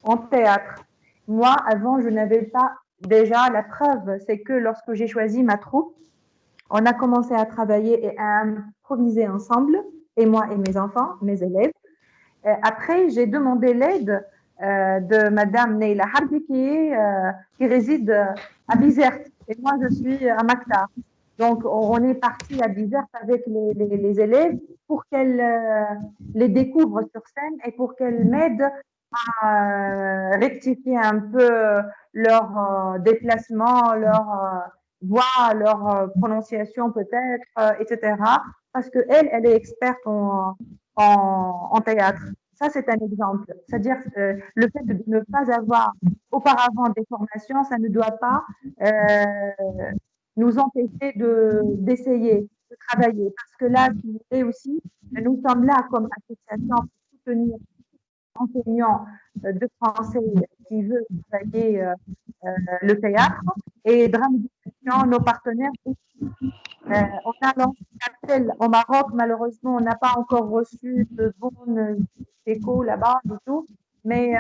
en théâtre. Moi, avant, je n'avais pas déjà la preuve, c'est que lorsque j'ai choisi ma troupe, on a commencé à travailler et à improviser ensemble, et moi et mes enfants, mes élèves. Après, j'ai demandé l'aide de Madame Neila Harbi qui réside à Bizerte, et moi je suis à Maktar. Donc, on est parti à Bizerte avec les élèves pour qu'elles les découvrent sur scène et pour qu'elles m'aident à rectifier un peu leur déplacement, leur voix, leur prononciation peut-être, etc. Parce qu'elle est experte en théâtre. Ça, c'est un exemple. C'est-à-dire le fait de ne pas avoir auparavant des formations, ça ne doit pas nous empêcher d'essayer, de travailler. Parce que là, si vous voulez aussi, nous sommes là comme association pour soutenir enseignants de français qui veulent travailler le théâtre et Drame Discussion, nos partenaires aussi. On a lancé l'appel au Maroc, malheureusement, on n'a pas encore reçu de bonnes échos là-bas du tout, mais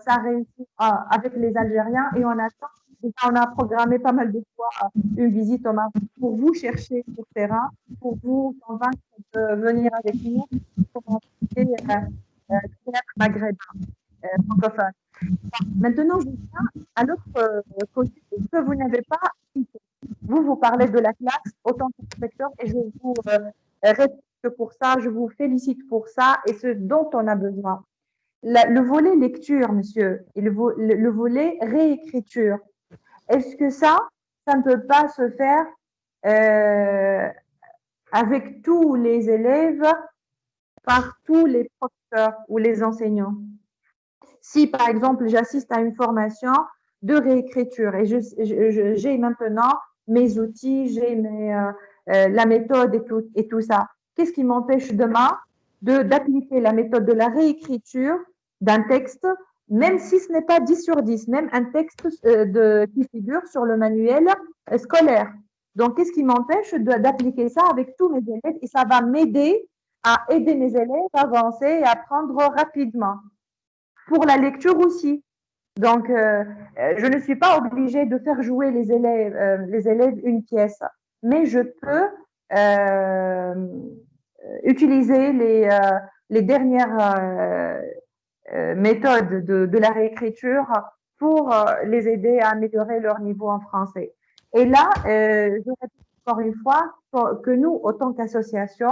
ça réussit avec les Algériens et on attend. On a programmé pas mal de fois une visite au Maroc pour vous chercher sur terrain, pour vous convaincre de venir avec nous pour rencontrer le théâtre maghrébin francophone. Maintenant, je viens à l'autre côté que vous n'avez pas cité. Vous parlez de la classe autant qu'inspecteur et je vous respecte pour ça, je vous félicite pour ça et ce dont on a besoin. Le volet lecture, monsieur, et le volet réécriture, est-ce que ça ne peut pas se faire avec tous les élèves, par tous les professeurs ou les enseignants? Si, par exemple, j'assiste à une formation de réécriture et j'ai maintenant mes outils, j'ai la méthode et tout ça, qu'est-ce qui m'empêche demain d'appliquer la méthode de la réécriture d'un texte, même si ce n'est pas 10 sur 10, même un texte qui figure sur le manuel scolaire. Donc, qu'est-ce qui m'empêche d'appliquer ça avec tous mes élèves et ça va m'aider à aider mes élèves à avancer et à apprendre rapidement. Pour la lecture aussi. Donc, je ne suis pas obligée de faire jouer les élèves une pièce, mais je peux utiliser les dernières méthodes de la réécriture pour les aider à améliorer leur niveau en français. Et là, je répète encore une fois que nous, autant qu'association,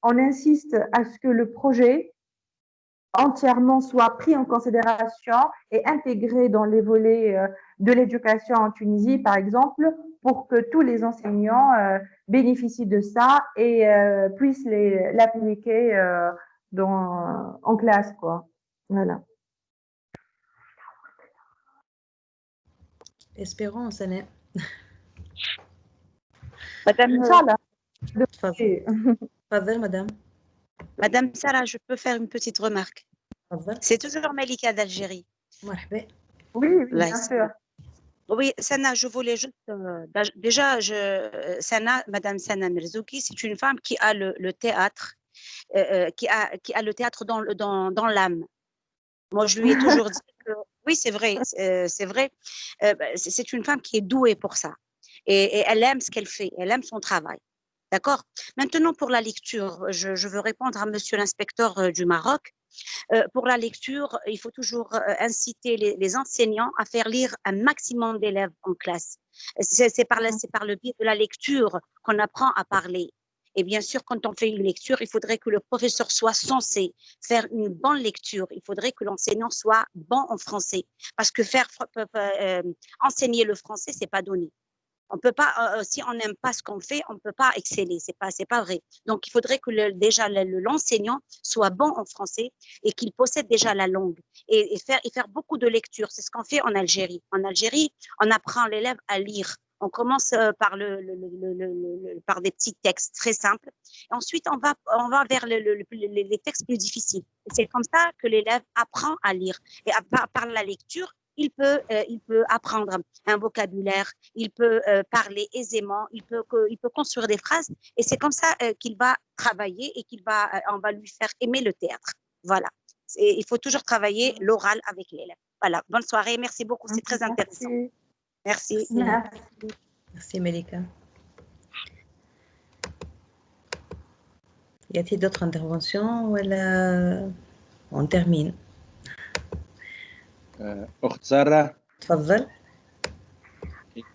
on insiste à ce que le projet entièrement soit pris en considération et intégré dans les volets de l'éducation en Tunisie, par exemple, pour que tous les enseignants bénéficient de ça et puissent l'appliquer en classe, quoi. Voilà. Espérons, Sana. Madame, Pardon, madame. Madame Sarah, je peux faire une petite remarque. C'est toujours Malika d'Algérie. Oui, bien sûr. Oui, Sana, je voulais juste... déjà, Madame Sana Merzouki, c'est une femme qui a le théâtre, qui a le théâtre dans l'âme. Moi, je lui ai toujours dit que... Oui, c'est vrai, c'est vrai. C'est une femme qui est douée pour ça. Et elle aime ce qu'elle fait, elle aime son travail. D'accord? Maintenant, pour la lecture, je veux répondre à monsieur l'inspecteur du Maroc. Pour la lecture, il faut toujours inciter les enseignants à faire lire un maximum d'élèves en classe. C'est par le biais de la lecture qu'on apprend à parler. Et bien sûr, quand on fait une lecture, il faudrait que le professeur soit censé faire une bonne lecture. Il faudrait que l'enseignant soit bon en français. Parce que enseigner le français, c'est pas donné. On peut pas, si on n'aime pas ce qu'on fait, on ne peut pas exceller. C'est pas vrai. Donc, il faudrait que déjà l'enseignant soit bon en français et qu'il possède déjà la langue et faire beaucoup de lectures. C'est ce qu'on fait en Algérie. En Algérie, on apprend l'élève à lire. On commence par par des petits textes très simples. Et ensuite, on va vers les textes plus difficiles. C'est comme ça que l'élève apprend à lire. Et par la lecture, il peut apprendre un vocabulaire, il peut parler aisément, il peut construire des phrases et c'est comme ça qu'il va travailler et on va lui faire aimer le théâtre. Voilà. Il faut toujours travailler l'oral avec l'élève. Voilà. Bonne soirée. Merci beaucoup. C'est très intéressant. Merci. Merci, Melika. Y a-t-il d'autres interventions ou on termine? أخت سارة تفضل.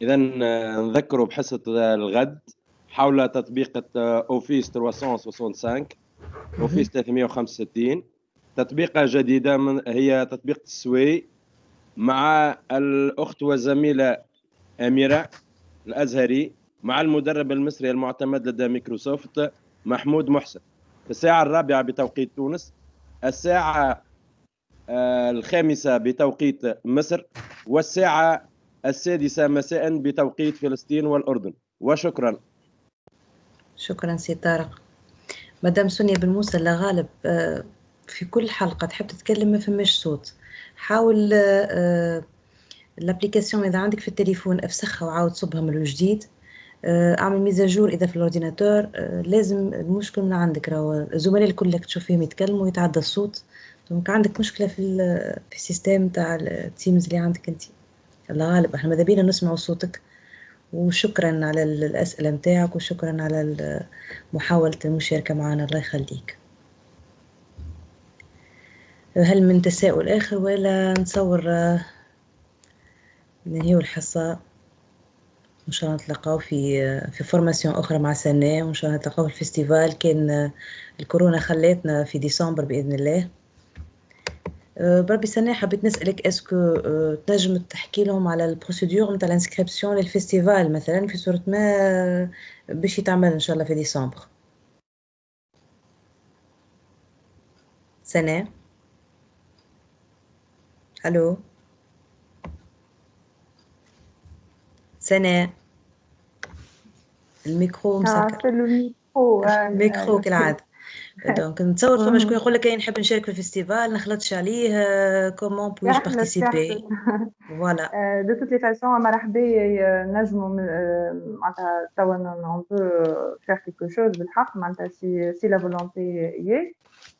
إذا نذكروا بحصة الغد حول تطبيق أوفيس 365 أوفيس 365 تطبيقة جديدة هي تطبيق تسوي مع الأخت والزميلة أميرة الأزهري مع المدرب المصري المعتمد لدى مايكروسوفت محمود محسن في الساعة 4 بتوقيت تونس، الساعة 5 بتوقيت مصر، والساعة 6 مساء بتوقيت فلسطين والأردن. وشكرا. شكرا سي طارق. مدام سونيا بن موسى الله غالب، في كل حلقة تحب تتكلم ما فماش صوت، حاول الابليكاسيون إذا عندك في التليفون افسخها وعاود صبها من الجديد. اعمل ميزاجور اذا في الاورديناتور. لازم المشكل من عندك، راهو الزملاء الكل تشوف فيهم يتكلموا ويتعدى الصوت، دونك عندك مشكله في السيستم تاع التيمز اللي عندك انت. الله غالب احنا ماذا بينا نسمعوا صوتك، وشكرا على الاسئله نتاعك، وشكرا على محاوله المشاركه معنا، الله يخليك. هل من تساؤل اخر ولا نصور ننهيو الحصه؟ ان شاء الله نتلاقاو في فورماسيون اخرى مع سنة، وان شاء الله نتلاقاو في الفيستيفال. كان الكورونا خلاتنا في ديسمبر باذن الله. بربي سنة حبيت نسالك اسكو تنجم تحكي لهم على البروسيدور نتاع الانسكريبسيون للفيستيفال مثلا، في صوره ما باش يتعمل ان شاء الله في ديسمبر. سنة الو سنة، الميكرو مسكر. الميكرو كالعادة. دونك نتصور فما شكون يقول لك نحب نشارك في الفيستيفال نخلطش عليه، كومون بويش بارتيسيبي. فوالا دو توت لي فاسون مرحبا نجموا معناتها توا نون بو فير كيلكو شوز بالحق، معناتها سي لا فولونتي يي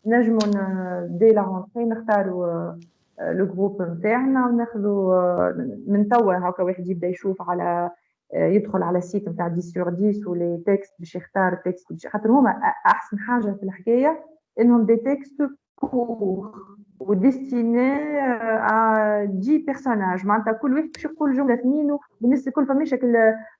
نجموا دي لا رونتري نختاروا لو جروب نتاعنا وناخذوا من توا هكا واحد يبدا يشوف على يدخل على السيت نتاع 10 sur 10 ولي تكست باش يختار التكست، خاطر هما احسن حاجه في الحكايه انهم دي تكست كور وديستيني ا 10 بيرسوناج، معناتها كل واحد باش يقول جمله اثنين، بالنسبه كل فماش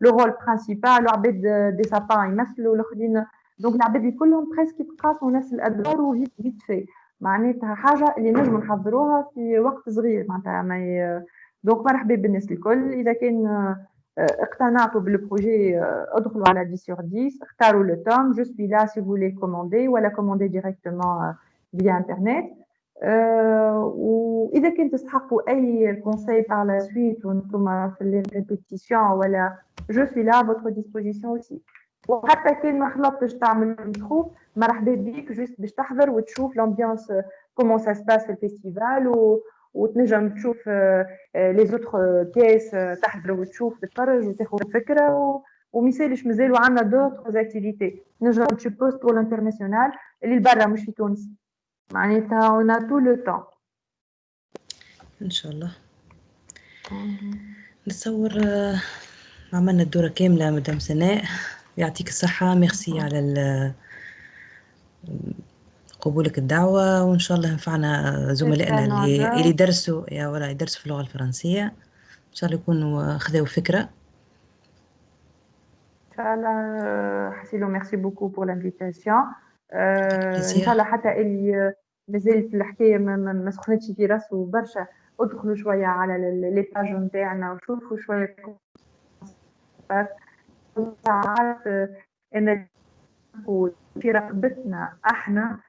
لو رول برينسيبال وعباد دي سابان يمثلوا الاخرين، دونك العباد كلهم بريسك يتقاسموا نفس الادوار وفيت فيت في، معناتها حاجه اللي نجموا نحضروها في وقت صغير معناتها ما دونك مرحبا بالناس الكل. اذا كان اقتنعتوا بالبروجي ادخلوا على 10 sur 10 اختاروا لو توم، جو سوي لا سي فولي كوموندي ولا كوموندي ديريكتومون فيا انترنت. واذا كنت تستحقوا اي كونساي بار لا سويت وانتم في لي ريبيتيسيون ولا جو سوي لا فوتر ديسبوزيسيون اوسي. وحتى كان ما خلطتش تعمل الميكرو مرحبا بيك، جوست باش تحضر وتشوف لامبيونس كومون سا سباس في الفيستيفال وتنجم تشوف لي زوتر بيس تحضر وتشوف تتفرج وتاخذ فكره ومثالش مازالوا عندنا دوتر اكتيفيتي نجم تشوف بوست بور الانترناسيونال اللي برا مش في تونس، معناتها اون تو لو طون ان شاء الله. نتصور عملنا الدورة كاملة مدام سناء، يعطيك الصحة. ميرسي على قبولك الدعوة، وإن شاء الله ينفعنا زملائنا اللي يدرسوا يدرسوا في اللغة الفرنسية، إن شاء الله يكونوا خذوا فكرة. إن شاء الله حسيلو ميرسي بوكو بور لانفيتاسيون. إن شاء الله حتى اللي مازال في الحكاية ما سخنتش في راسه برشا، ادخلوا شوية على لي باج نتاعنا وشوفوا شوية ساعات ان في رقبتنا احنا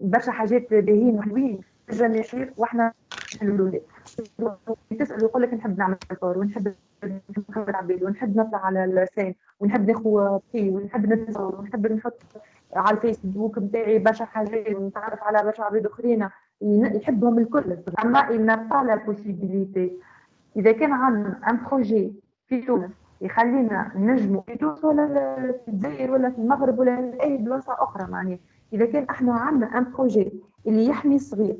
برشا حاجات باهين وحلوين نجم يصير واحنا نحلوا. تسال يقول لك نحب نعمل فطور ونحب نخبر العباد ونحب نطلع على اللسان ونحب ناخذ بي ونحب نتصور ونحب نحط على الفيسبوك نتاعي برشا حاجات ونتعرف على برشا عباد اخرين يحبهم الكل، اما il pas la possibilité. اذا كان عندنا ان بروجي في تونس يخلينا نجموا في تونس ولا في الجزائر ولا في المغرب ولا في اي بلاصه اخرى، معناها اذا كان احنا عندنا ان بروجي اللي يحمي الصغير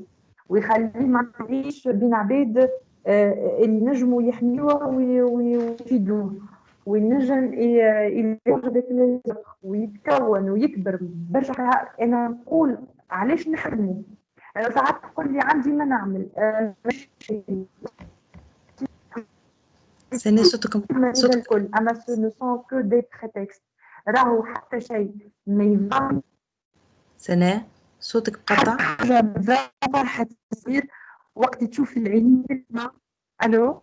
ويخليه ما يعيش بين عباد اللي نجموا يحميوه ويفيدوه وينجم يعجبك ويتكون ويكبر برشا حاجات. انا نقول علاش نحرموا؟ ساعات تقول لي عندي ما نعمل سنة صوتكم الكل، اما سو نو سون كو دي بريتكست، راهو حتى شيء ما ينفع. سنة صوتك قطع، حاجه فرحه تصير وقت تشوف العين تسمع. الو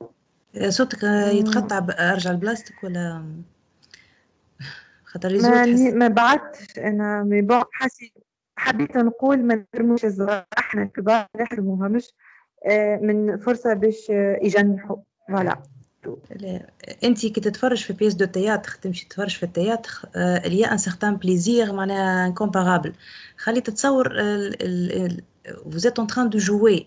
صوتك يتقطع، ارجع لبلاصتك ولا خاطر ريزو تحس ما بعدتش انا ما حبيت نقول ما نرموش الصغار، احنا الكبار نحرموها مش من فرصه باش يجنحوا. فوالا انت كي تتفرج في بيس دو تياتر تمشي تتفرج في التياتر il y a un certain plaisir معناها incomparable. خلي تتصور vous êtes en train de jouer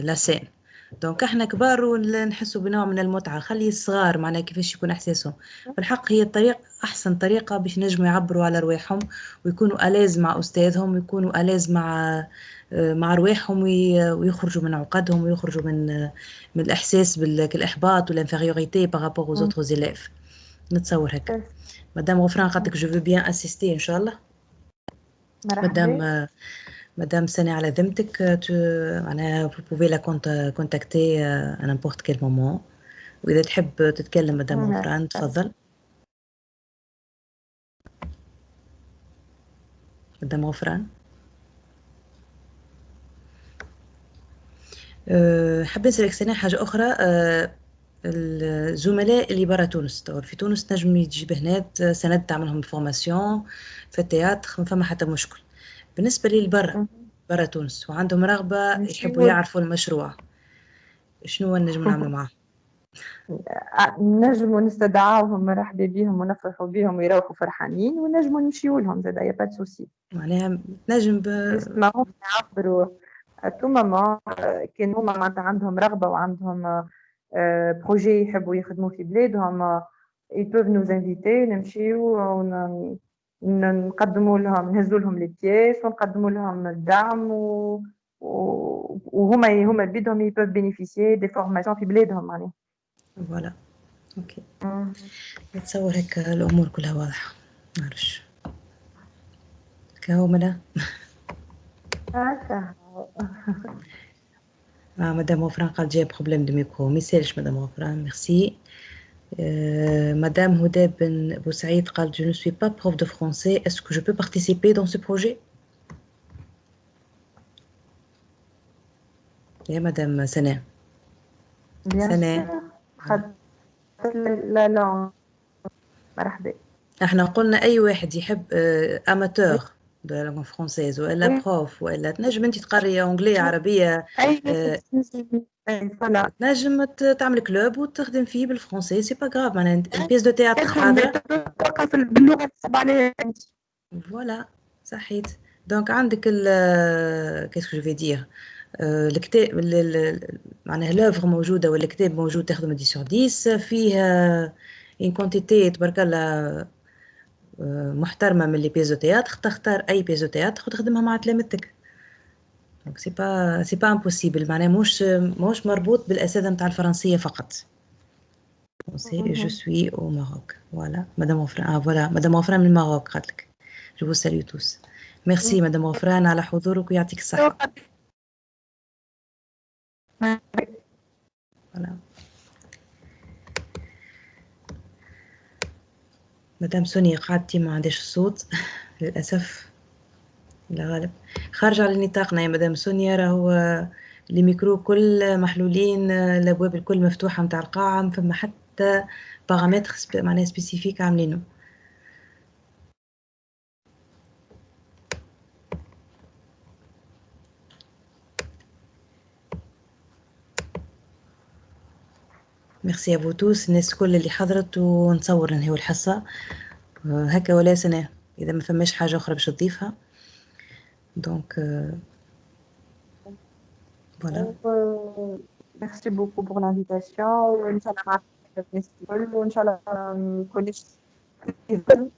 la scène دونك احنا كبار ونحسوا بنوع من المتعة، خلي الصغار معناها كيفاش يكون احساسهم. بالحق هي الطريقة احسن طريقة باش نجموا يعبروا على رواحهم ويكونوا ألاز مع استاذهم ويكونوا ألاز مع رواحهم ويخرجوا من عقدهم ويخرجوا من الاحساس بالاحباط والانفيريوريتي بارابور aux autres élèves. نتصور هكا. مدام غفران قالت لك جو فو بيان اسيستي ان شاء الله. مدام سنة على ذمتك، معناها vous pouvez la contacter à n'importe quel moment. وإذا تحب تتكلم مدام غفران تفضل. مدام غفران. حاب نسألك سنة حاجة أخرى. الزملاء اللي برا تونس في تونس نجم يجيب هنا سند تعملهم فورماسيون في التياتر، ما فما حتى مشكل. بالنسبة لي برا تونس وعندهم رغبة يحبوا يعرفوا المشروع، شنو نجم نعملوا معاهم؟ نجموا نستدعاوهم مرحبا بهم ونفرحوا بهم ويروحوا فرحانين، ونجموا نمشيو لهم زاد يا با دو سوسي. معناها نجم نسمعوهم يعبروا توما كان هما معناتها عندهم رغبة وعندهم بروجي يحبوا يخدموا في بلادهم، ils peuvent nous inviter نمشيو ونقدموا لهم، نهزوا لهم لي بياس ونقدموا لهم الدعم وهما بيدهم ils peuvent bénéficier des formations في بلادهم معناها. فوالا اوكي. نتصور هيك الامور كلها واضحه. معرفش كهو ملا. مدام غفران قال جاي بروبليم دو ميكرو، ميسالش مدام غفران ميرسي. مدام هدى بن بوسعيد قال je ne suis pas prof de français, est-ce que je peux participer dans ce projet? يا مدام سناء. سناء لا مرحبا. احنا قلنا اي واحد يحب اماتور de la langue française ولا بروف ولا تنجم انت تقري انجلي عربيه، تنجم تعمل كلوب وتخدم فيه بالفرنسي سي با غراف. معناها البيس دو تياتر حاضره باللغه تصب عليها انت. فوالا صحيت. دونك عندك ال كيسكو جو في دير الكتاب معناها لوفر موجوده ولا الكتاب موجود، تخدم 10 sur 10 فيه ان كونتيتي تبارك الله محترمه من لي بيزو تياتر، تختار اي بيزو تياتر وتخدمها مع تلامذتك. دونك سي با امبوسيبل، معناها مش مربوط بالاساتذه نتاع الفرنسيه فقط. سي جو سوي او ماروك. فوالا مدام غفران. فوالا مدام غفران من الماروك قالت لك جو فو ساليو توس. ميرسي مدام غفران على حضورك ويعطيك الصحه. فوالا مدام سونيا قعدتي ما عنديش الصوت للأسف، لا غالب خارج على نطاقنا يا مدام سونيا. راهو لي ميكرو كل محلولين، الأبواب الكل مفتوحة متاع القاعة، ما فما حتى بارامتر معناها سبيسيفيك عاملينه. ميرسي ابو توس الناس كل اللي حضرت، ونصور نهيو الحصه هكا ولا سنة اذا ما فماش حاجه اخرى باش تضيفها. دونك فوالا ميرسي بوكو بور لانفيتاسيون، وان شاء الله معك الناس الكل، وان شاء الله نكونش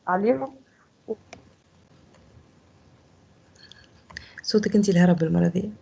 عليهم. صوتك انت الهرب المره دي.